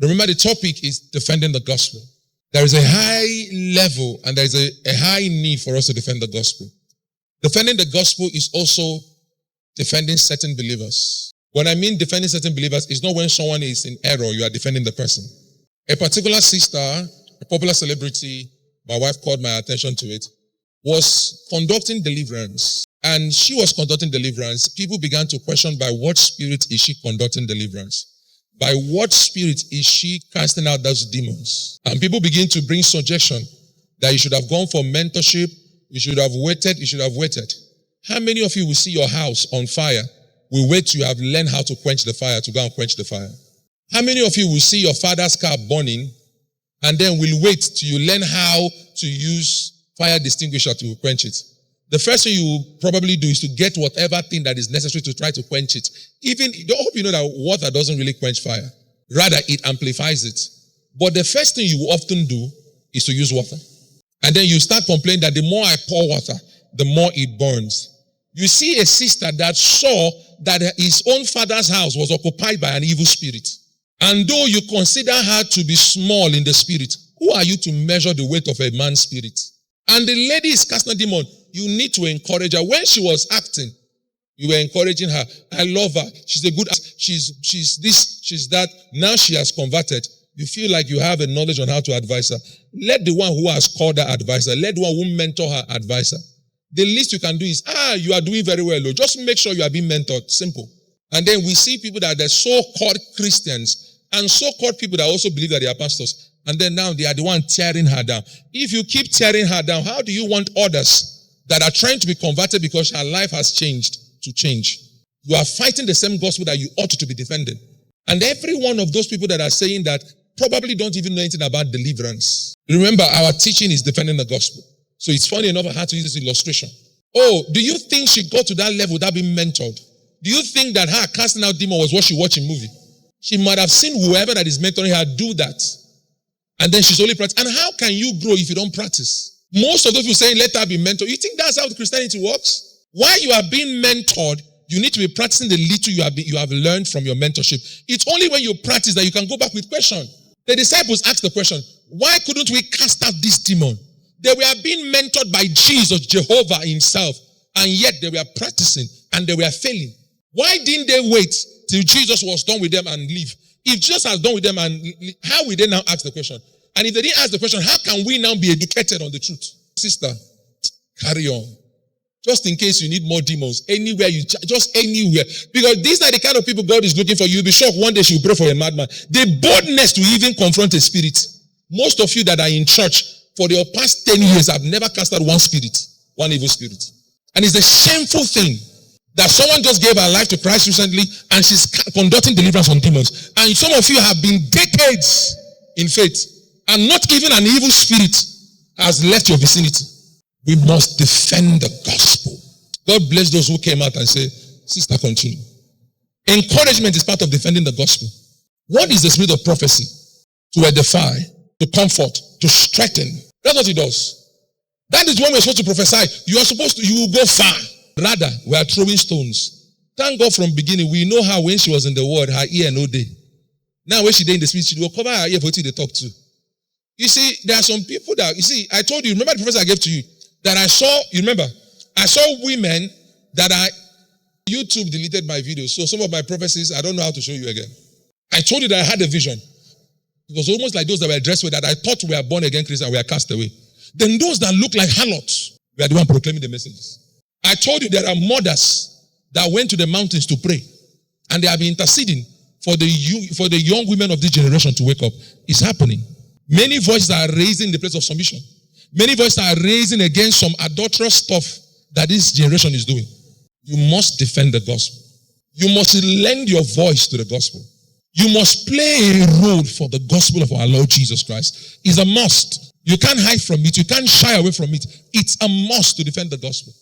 Remember, the topic is defending the gospel. There is a high level and there is a high need for us to defend the gospel. Defending the gospel is also defending certain believers. When I mean defending certain believers, it's not when someone is in error, you are defending the person. A particular sister, a popular celebrity, my wife called my attention to it, was conducting deliverance. And she was conducting deliverance. People began to question, by what spirit is she conducting deliverance? By what spirit is she casting out those demons? And people begin to bring suggestion that you should have gone for mentorship, you should have waited. How many of you will see your house on fire, will wait till you have learned how to quench the fire, to go and quench the fire? How many of you will see your father's car burning, and then will wait till you learn how to use fire extinguisher to quench it? The first thing you will probably do is to get whatever thing that is necessary to try to quench it. Even, I hope you know that water doesn't really quench fire. Rather, it amplifies it. But the first thing you will often do is to use water. And then you start complaining that the more I pour water, the more it burns. You see a sister that saw that his own father's house was occupied by an evil spirit. And though you consider her to be small in the spirit, who are you to measure the weight of a man's spirit? And the lady is casting a demon. You need to encourage her. When she was acting, you were encouraging her. I love her. She's a good, she's this, she's that. Now she has converted. You feel like you have a knowledge on how to advise her. Let the one who has called her advise her. Let the one who mentor her advise her. The least you can do is, you are doing very well. Just make sure you are being mentored. Simple. And then we see people that are so-called Christians and so-called people that also believe that they are pastors. And then now they are the one tearing her down. If you keep tearing her down, how do you want others that are trying to be converted because her life has changed to change? You are fighting the same gospel that you ought to be defending. And every one of those people that are saying that probably don't even know anything about deliverance. Remember, our teaching is defending the gospel. So it's funny enough I had to use this illustration. Oh, do you think she got to that level without being mentored? Do you think that her casting out demon was what she watched in movie? She might have seen whoever that is mentoring her do that. And then she's only practicing. And how can you grow if you don't practice? Most of those people saying, let her be mentored. You think that's how Christianity works? While you are being mentored, you need to be practicing the little you have learned from your mentorship. It's only when you practice that you can go back with question. The disciples asked the question, why couldn't we cast out this demon? They were being mentored by Jesus, Jehovah himself, and yet they were practicing and they were failing. Why didn't they wait till Jesus was done with them and leave? If Jesus has done with them, and how will they now ask the question? And if they didn't ask the question, how can we now be educated on the truth? Sister, carry on. Just in case you need more demons, anywhere just anywhere. Because these are the kind of people God is looking for. You'll be shocked one day she'll pray for a madman. The boldness to even confront a spirit. Most of you that are in church for the past 10 years have never cast out one spirit, one evil spirit. And it's a shameful thing that someone just gave her life to Christ recently and she's conducting deliverance from demons. And some of you have been decades in faith and not even an evil spirit has left your vicinity. We must defend the gospel. God bless those who came out and say, sister, continue. Encouragement is part of defending the gospel. What is the spirit of prophecy? To edify, to comfort, to strengthen. That's what it does. That is when we're supposed to prophesy. You will go far. Rather, we are throwing stones. Thank God from beginning, we know how when she was in the word, her ear no day. Now when she did in the spirit, she will cover her ear for what they talk to. You see, there are some people that, I told you, remember the prophecy I gave to you? That I saw women that YouTube deleted my videos. So some of my prophecies, I don't know how to show you again. I told you that I had a vision. It was almost like those that were dressed with that I thought were born again Christians and were cast away. Then those that look like harlots were the one proclaiming the messages. I told you there are mothers that went to the mountains to pray and they have been interceding for the young women of this generation to wake up. It's happening. Many voices are raising the place of submission. Many voices are raising against some adulterous stuff that this generation is doing. You must defend the gospel. You must lend your voice to the gospel. You must play a role for the gospel of our Lord Jesus Christ. It's a must. You can't hide from it. You can't shy away from it. It's a must to defend the gospel.